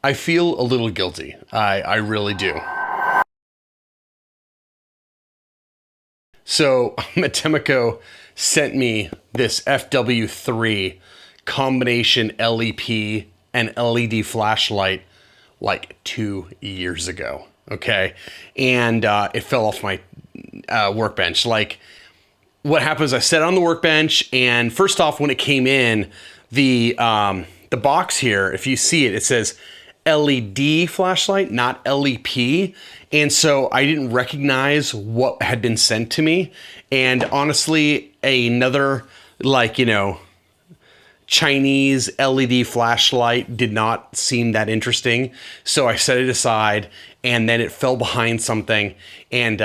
I feel a little guilty. I really do. So Mateminco sent me this FW3 combination LEP and LED flashlight like 2 years ago. Okay. And it fell off my workbench. Like, what happens, I set it on the workbench, and first off, when it came in, the box here, if you see it, it says LED flashlight, not LEP. And so I didn't recognize what had been sent to me. And honestly, another, like, you know, Chinese LED flashlight did not seem that interesting. So I set it aside, and then it fell behind something. And,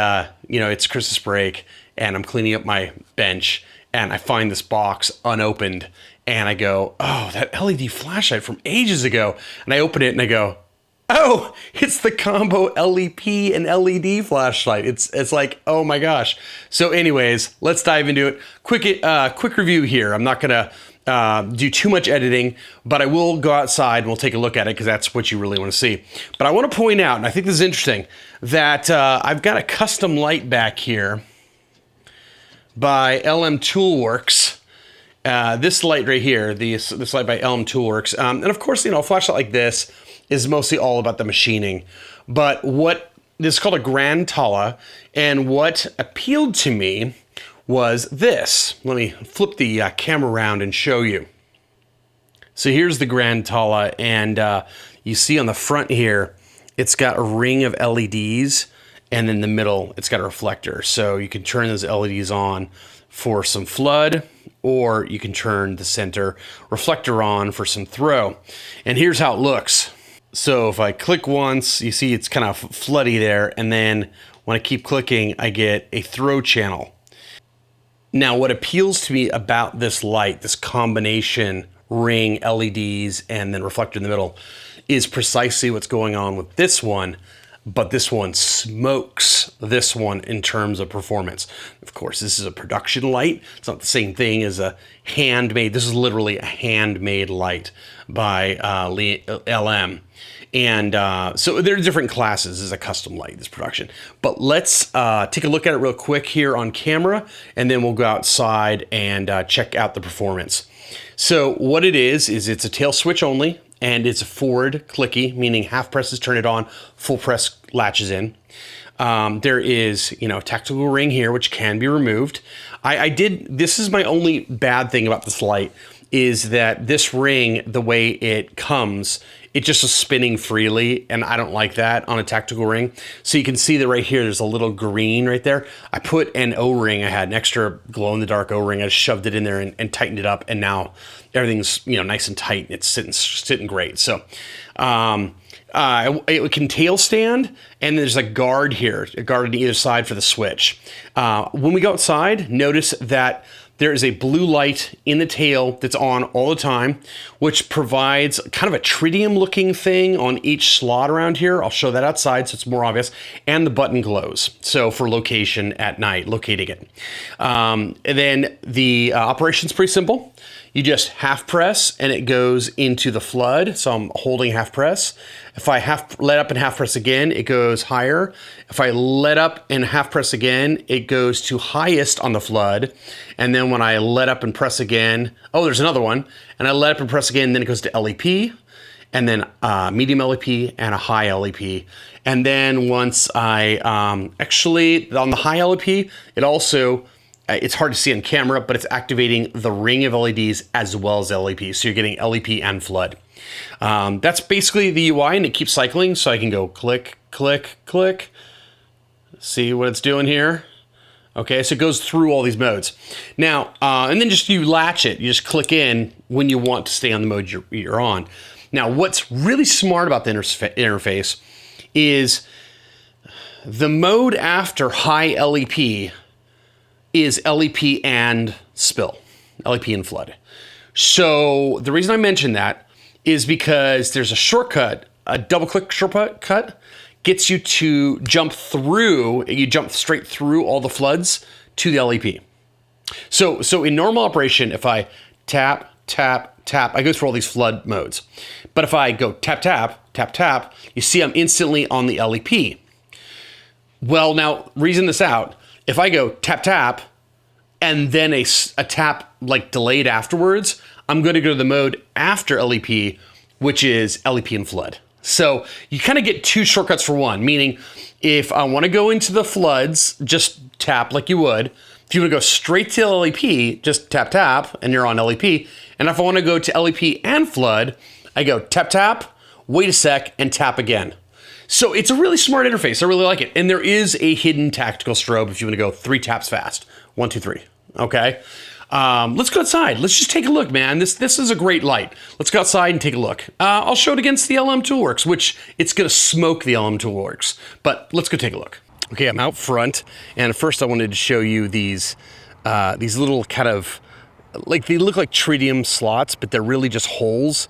you know, it's Christmas break, and I'm cleaning up my bench, and I find this box unopened, and I go, oh, that LED flashlight from ages ago. And I open it and I go, oh, it's the combo LEP and LED flashlight. It's like, oh my gosh. So anyways, let's dive into it. Quick review here. I'm not gonna do too much editing, but I will go outside and we'll take a look at it because that's what you really want to see. But I want to point out, and I think this is interesting, that I've got a custom light back here by LM Toolworks. This light right here, this light by LM Toolworks. And of course, you know, a flashlight like this is mostly all about the machining. But this is called a Grand Tala, and what appealed to me was this. Let me flip the camera around and show you. So here's the Grand Tala, and you see on the front here, it's got a ring of LEDs, and in the middle, it's got a reflector. So you can turn those LEDs on for some flood, or you can turn the center reflector on for some throw. And here's how it looks. So if I click once, you see it's kind of floody there, and then when I keep clicking, I get a throw channel. Now, what appeals to me about this light, this combination ring, LEDs, and then reflector in the middle, is precisely what's going on with this one, but this one smokes this one in terms of performance. Of course, this is a production light. It's not the same thing as a handmade. This is literally a handmade light by LM. And so there are different classes. This is a custom light, this production. But let's take a look at it real quick here on camera, and then we'll go outside and check out the performance. So what it is it's a tail switch only, and it's a forward clicky, meaning half presses turn it on, full press latches in. There is, you know, a tactical ring here, which can be removed. This is my only bad thing about this light, is that this ring, the way it comes, it just is spinning freely, and I don't like that on a tactical ring. So you can see that right here, there's a little green right there. I put an O-ring, I had an extra glow-in-the-dark O-ring, I just shoved it in there and tightened it up, and now everything's, you know, nice and tight, and it's sitting great. So it can tail stand, and there's a guard here, a guard on either side for the switch. When we go outside, notice that there is a blue light in the tail that's on all the time, which provides kind of a tritium looking thing on each slot around here. I'll show that outside so it's more obvious. And the button glows. So for location at night, locating it. And then the operation's pretty simple. You just half press and it goes into the flood. So I'm holding half press. If I let up and half press again, it goes higher. If I let up and half press again, it goes to highest on the flood. And then when I let up and press again, oh, there's another one. And I let up and press again, then it goes to LEP, and then medium LEP and a high LEP. And then once I, actually on the high LEP, it also, it's hard to see on camera, but it's activating the ring of LEDs as well as LEP. So you're getting LEP and flood. That's basically the UI, and it keeps cycling. So I can go click, click, click. See what it's doing here? Okay, so it goes through all these modes. Now, and then just you latch it. You just click in when you want to stay on the mode you're on. Now, what's really smart about the interface is the mode after high LEP is LEP and spill, LEP and flood. So the reason I mention that is because there's a shortcut, a double click shortcut gets you to jump through, you jump straight through all the floods to the LEP. So in normal operation, if I tap, tap, tap, I go through all these flood modes. But if I go tap, tap, tap, tap, you see I'm instantly on the LEP. Well, now, reason this out, if I go tap, tap, and then a tap like delayed afterwards, I'm going to go to the mode after LEP, which is LEP and flood. So you kind of get two shortcuts for one, meaning if I want to go into the floods, just tap like you would. If you want to go straight to LEP, just tap, tap, and you're on LEP. And if I want to go to LEP and flood, I go tap, tap, wait a sec, and tap again. So it's a really smart interface. I really like it. And there is a hidden tactical strobe if you want to go 3 taps fast. 1, 2, 3. Okay. Let's go outside. Let's just take a look, man. This is a great light. Let's go outside and take a look. I'll show it against the LM Toolworks, which it's going to smoke the LM Toolworks. But let's go take a look. Okay, I'm out front, and first I wanted to show you these little kind of, like, they look like tritium slots, but they're really just holes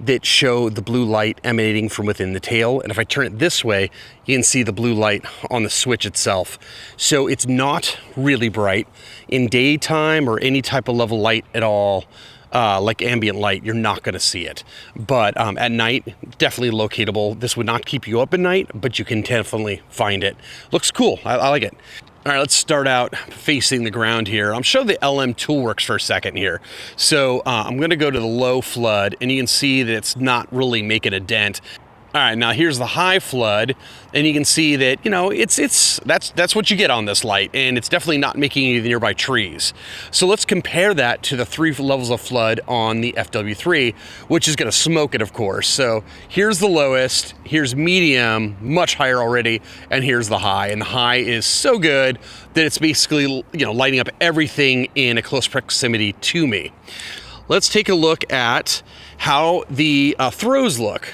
that show the blue light emanating from within the tail. And if I turn it this way, you can see the blue light on the switch itself. So it's not really bright. In daytime or any type of level light at all, like ambient light, you're not gonna see it. But at night, definitely locatable. This would not keep you up at night, but you can definitely find it. Looks cool, I like it. All right, let's start out facing the ground here. I'll show the LM Toolworks for a second here. So I'm gonna go to the low flood, and you can see that it's not really making a dent. All right, now here's the high flood, and you can see that, you know, that's what you get on this light, and it's definitely not making any of the nearby trees. So let's compare that to the 3 levels of flood on the FW3, which is gonna smoke it, of course. So here's the lowest, here's medium, much higher already, and here's the high. And the high is so good that it's basically, you know, lighting up everything in a close proximity to me. Let's take a look at how the throws look.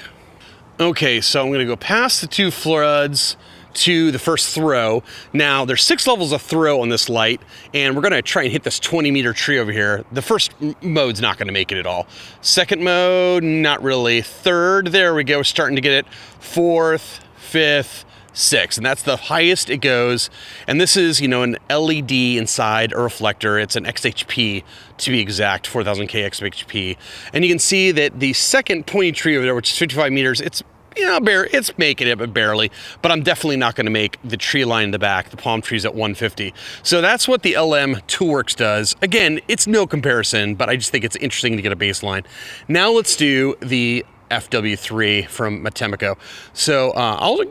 Okay, so I'm gonna go past the 2 floods to the first throw. Now, there's 6 levels of throw on this light, and we're gonna try and hit this 20-meter tree over here. The first mode's not gonna make it at all. Second mode, not really. Third, there we go, starting to get it. Fourth, fifth, 6, and that's the highest it goes. And this is, you know, an LED inside a reflector. It's an XHP to be exact, 4000K XHP. And you can see that the second pointy tree over there, which is 55 meters, it's, you know, it's making it, but barely. But I'm definitely not going to make the tree line in the back. The palm tree's at 150. So that's what the LM Toolworks does. Again, it's no comparison, but I just think it's interesting to get a baseline. Now let's do the FW3 from Mateminco. So I'll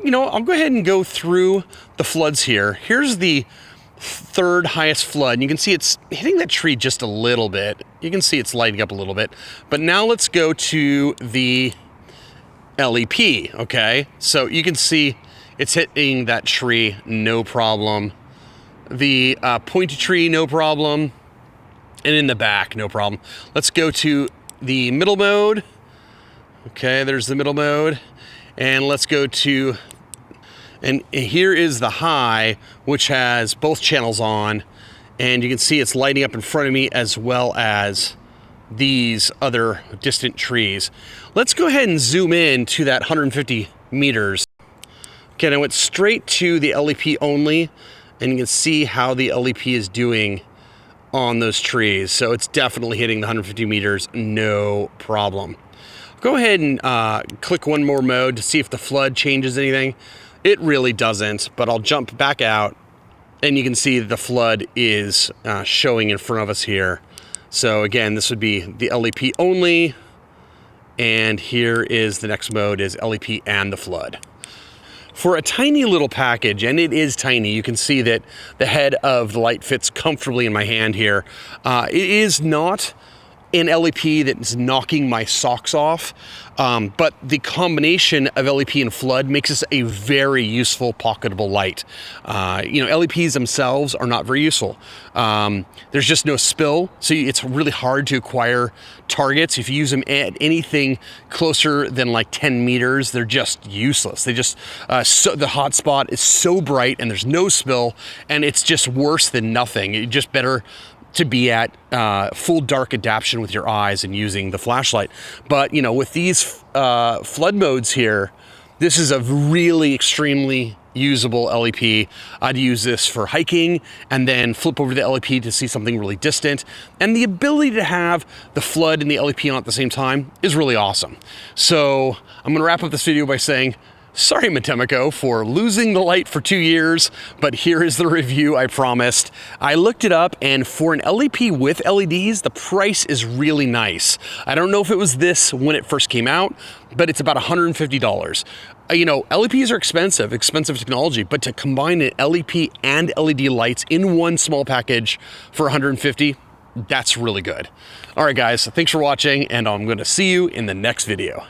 go ahead and go through the floods here. Here's the 3rd highest flood, and you can see it's hitting that tree just a little bit. You can see it's lighting up a little bit. But now let's go to the LEP, okay? So you can see it's hitting that tree, no problem. The pointy tree, no problem. And in the back, no problem. Let's go to the middle mode. Okay, there's the middle mode, and let's go to, and here is the high, which has both channels on, and you can see it's lighting up in front of me as well as these other distant trees. Let's go ahead and zoom in to that 150 meters. Okay, and I went straight to the LEP only, and you can see how the LEP is doing on those trees. So it's definitely hitting the 150 meters, no problem. Go ahead and click one more mode to see if the flood changes anything. It really doesn't, but I'll jump back out, and you can see the flood is showing in front of us here. So again, this would be the LEP only, and here is the next mode is LEP and the flood. For a tiny little package, and it is tiny, you can see that the head of the light fits comfortably in my hand here. It is not an LEP that is knocking my socks off, but the combination of LEP and flood makes this a very useful pocketable light. You know, LEPs themselves are not very useful. There's just no spill, so it's really hard to acquire targets. If you use them at anything closer than like 10 meters, they're just useless. They just, the hot spot is so bright and there's no spill, and it's just worse than nothing. It's just better to be at full dark adaptation with your eyes and using the flashlight. But, you know, with these flood modes here, This is a really extremely usable LEP. I'd use this for hiking and then flip over to the LEP to see something really distant. And the ability to have the flood and the LEP on at the same time is really awesome. So I'm gonna wrap up this video by saying, sorry, Mateminco, for losing the light for 2 years, but here is the review I promised. I looked it up, and for an LEP with LEDs, the price is really nice. I don't know if it was this when it first came out, but it's about $150. You know, LEPs are expensive technology, but to combine an LEP and LED lights in one small package for $150, that's really good. All right, guys, thanks for watching, and I'm gonna see you in the next video.